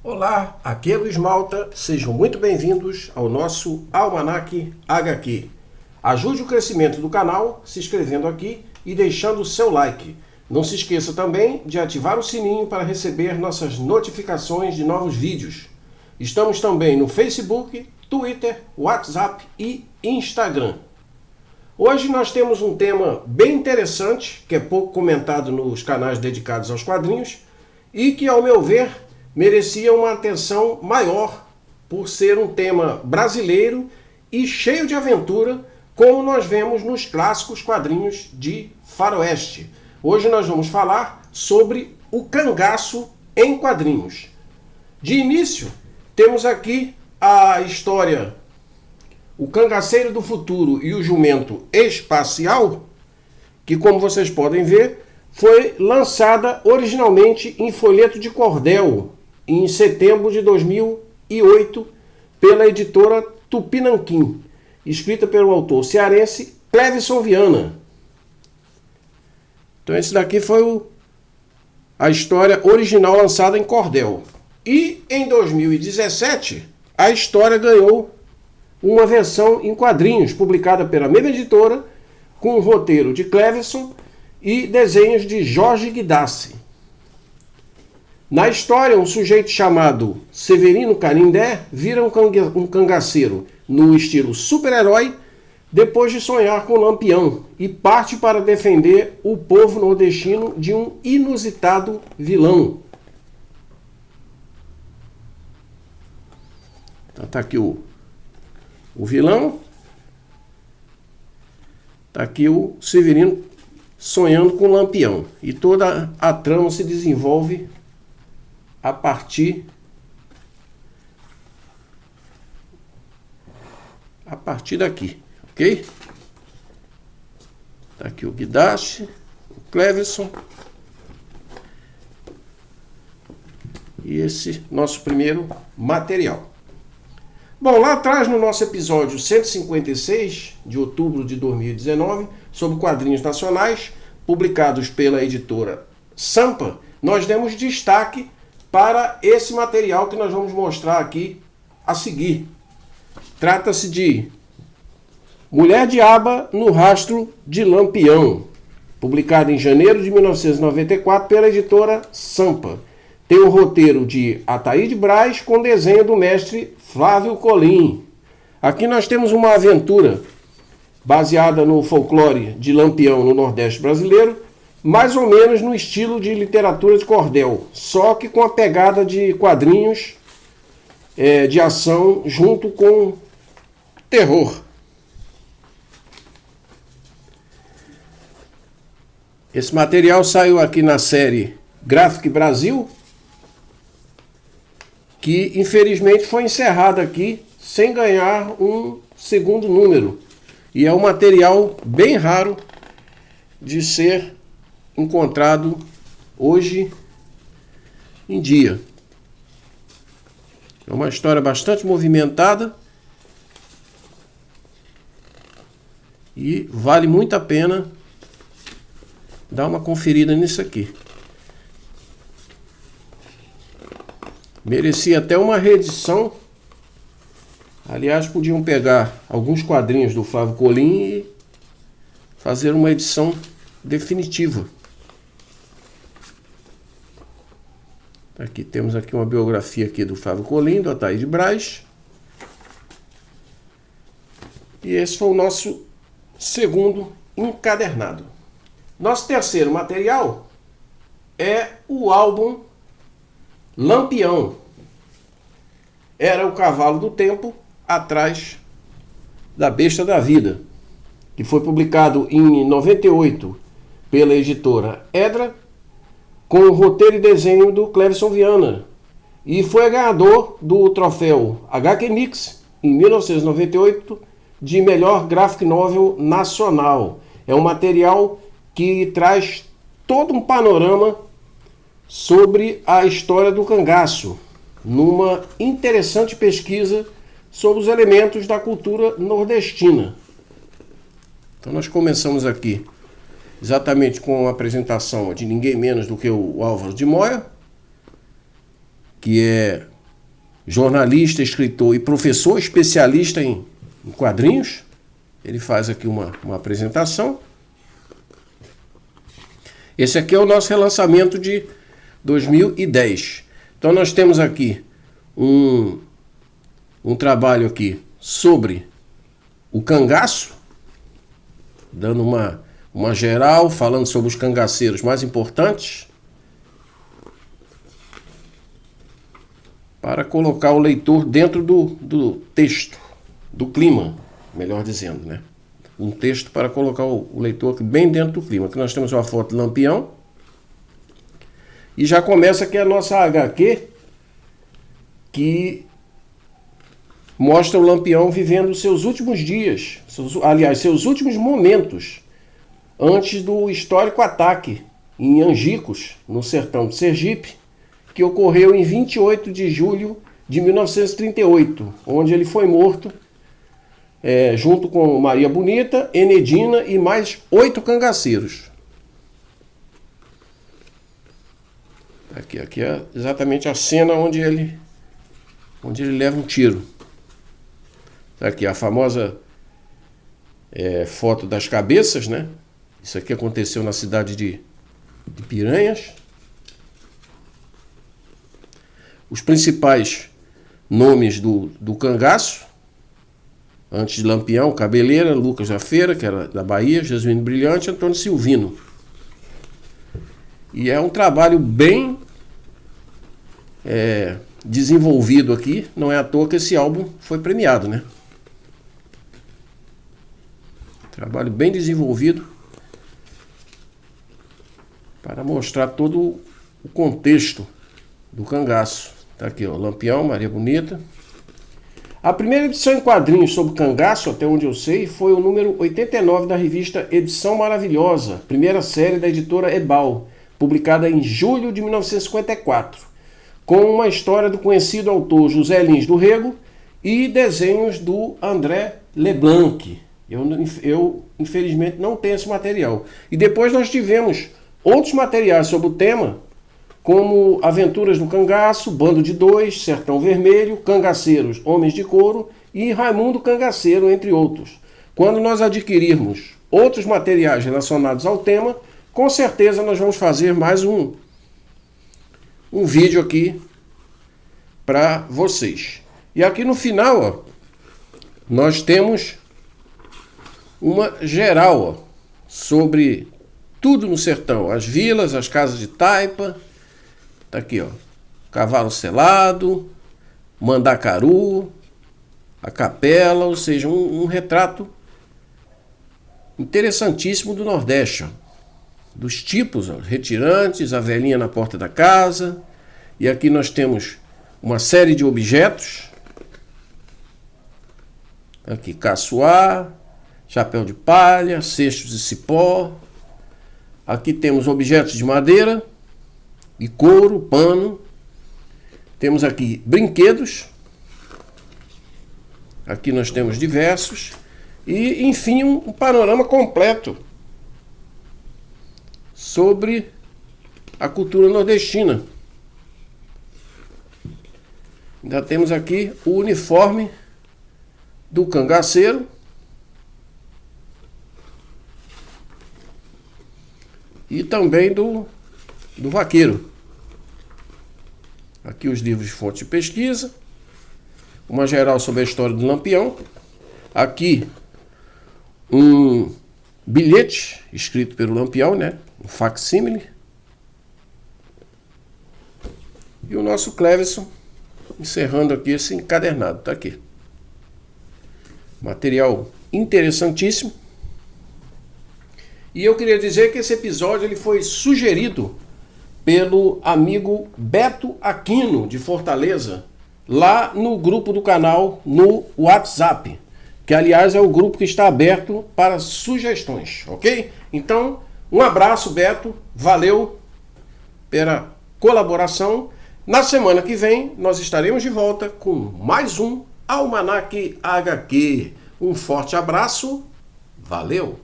Olá, aqui é Luiz Malta, sejam muito bem-vindos ao nosso Almanac HQ. Ajude o crescimento do canal se inscrevendo aqui e deixando o seu like. Não se esqueça também de ativar o sininho para receber nossas notificações de novos vídeos. Estamos também no Facebook, Twitter, WhatsApp e Instagram. Hoje nós temos um tema bem interessante, que é pouco comentado nos canais dedicados aos quadrinhos e que, ao meu ver, merecia uma atenção maior por ser um tema brasileiro e cheio de aventura, como nós vemos nos clássicos quadrinhos de faroeste. Hoje nós vamos falar sobre o cangaço em quadrinhos. De início, temos aqui a história O Cangaceiro do Futuro e o Jumento Espacial, que, como vocês podem ver, foi lançada originalmente em folheto de cordel, em setembro de 2008, pela editora Tupinanquim, escrita pelo autor cearense Cleverson Viana. Então esse daqui foi a história original lançada em cordel. E em 2017, a história ganhou uma versão em quadrinhos, publicada pela mesma editora, com o roteiro de Cleverson e desenhos de Jorge Guidassi. Na história, um sujeito chamado Severino Canindé vira um cangaceiro no estilo super-herói depois de sonhar com Lampião e parte para defender o povo nordestino de um inusitado vilão. Então tá aqui o vilão, tá aqui o Severino sonhando com Lampião e toda a trama se desenvolve a partir daqui, ok? Tá aqui o Guidassi, o Cleverson e esse nosso primeiro material. Bom, lá atrás no nosso episódio 156 de outubro de 2019, sobre quadrinhos nacionais, publicados pela editora Sampa, nós demos destaque para esse material que nós vamos mostrar aqui a seguir. Trata-se de Mulher Diaba no Rastro de Lampião, publicado em janeiro de 1994 pela editora Sampa. Tem o roteiro de Ataíde Braz com desenho do mestre Flávio Colim. Aqui nós temos uma aventura baseada no folclore de Lampião no Nordeste brasileiro, mais ou menos no estilo de literatura de cordel, só que com a pegada de quadrinhos de ação junto com terror. Esse material saiu aqui na série Graphic Brasil, que infelizmente foi encerrada aqui sem ganhar um segundo número. E é um material bem raro de ser encontrado hoje em dia. É uma história bastante movimentada e vale muito a pena dar uma conferida nisso aqui. Merecia até uma reedição. Aliás, podiam pegar alguns quadrinhos do Flávio Colim e fazer uma edição definitiva. Aqui temos aqui uma biografia aqui do Flávio Colim, do Ataíde Braz. E esse foi o nosso segundo encadernado. Nosso terceiro material é o álbum Lampião. Era o cavalo do tempo atrás da besta da vida, que foi publicado em 98 pela editora Edra, com o roteiro e desenho do Cleverson Viana, e foi ganhador do troféu HQ Mix em 1998 de melhor graphic novel nacional. É um material que traz todo um panorama sobre a história do cangaço, numa interessante pesquisa sobre os elementos da cultura nordestina. Então nós começamos aqui exatamente com a apresentação de ninguém menos do que o Álvaro de Moya, que é jornalista, escritor e professor especialista em quadrinhos. Ele faz aqui uma apresentação. Esse aqui é o nosso relançamento de 2010. Então nós temos aqui um trabalho aqui sobre o cangaço, dando uma geral, falando sobre os cangaceiros mais importantes, para colocar o leitor dentro do texto, do clima, melhor dizendo, né? Um texto para colocar o leitor bem dentro do clima. Aqui nós temos uma foto de Lampião. E já começa aqui a nossa HQ, que mostra o Lampião vivendo os seus últimos dias, seus últimos momentos, antes do histórico ataque em Angicos, no sertão de Sergipe, que ocorreu em 28 de julho de 1938, onde ele foi morto junto com Maria Bonita, Enedina e mais 8 cangaceiros. Aqui é exatamente a cena onde ele leva um tiro. Aqui a famosa foto das cabeças, né? Isso aqui aconteceu na cidade de Piranhas. Os principais nomes do cangaço, antes de Lampião, Cabeleira, Lucas da Feira, que era da Bahia, Jesuíno Brilhante, Antônio Silvino. E é um trabalho bem desenvolvido aqui. Não é à toa que esse álbum foi premiado, né? Trabalho bem desenvolvido para mostrar todo o contexto do cangaço. Tá aqui, ó, Lampião, Maria Bonita. A primeira edição em quadrinhos sobre cangaço, até onde eu sei, foi o número 89 da revista Edição Maravilhosa, primeira série da editora Ebal, publicada em julho de 1954, com uma história do conhecido autor José Lins do Rego e desenhos do André Leblanc. Eu infelizmente não tenho esse material. E depois nós tivemos outros materiais sobre o tema, como Aventuras do Cangaço, Bando de Dois, Sertão Vermelho, Cangaceiros, Homens de Couro e Raimundo Cangaceiro, entre outros. Quando nós adquirirmos outros materiais relacionados ao tema, com certeza nós vamos fazer mais um vídeo aqui para vocês. E aqui no final, ó, nós temos uma geral, ó, sobre tudo no sertão. As vilas, as casas de taipa. Tá aqui, ó. Cavalo Selado, Mandacaru, a capela, ou seja, um retrato interessantíssimo do Nordeste, ó. Dos tipos, ó, retirantes, a velhinha na porta da casa. E aqui nós temos uma série de objetos. Aqui, caçoar, chapéu de palha, cestos de cipó. Aqui temos objetos de madeira e couro, pano. Temos aqui brinquedos. Aqui nós temos diversos. E, enfim, um panorama completo sobre a cultura nordestina. Ainda temos aqui o uniforme do cangaceiro. E também do vaqueiro. Aqui os livros de fonte de pesquisa. Uma geral sobre a história do Lampião. Aqui um bilhete escrito pelo Lampião, né? Um facsímile. E o nosso Cleverson encerrando aqui esse encadernado. Tá aqui. Material interessantíssimo. E eu queria dizer que esse episódio ele foi sugerido pelo amigo Beto Aquino, de Fortaleza, lá no grupo do canal no WhatsApp, que aliás é o grupo que está aberto para sugestões, ok? Então, um abraço, Beto, valeu pela colaboração. Na semana que vem nós estaremos de volta com mais um Almanac HQ. Um forte abraço, valeu!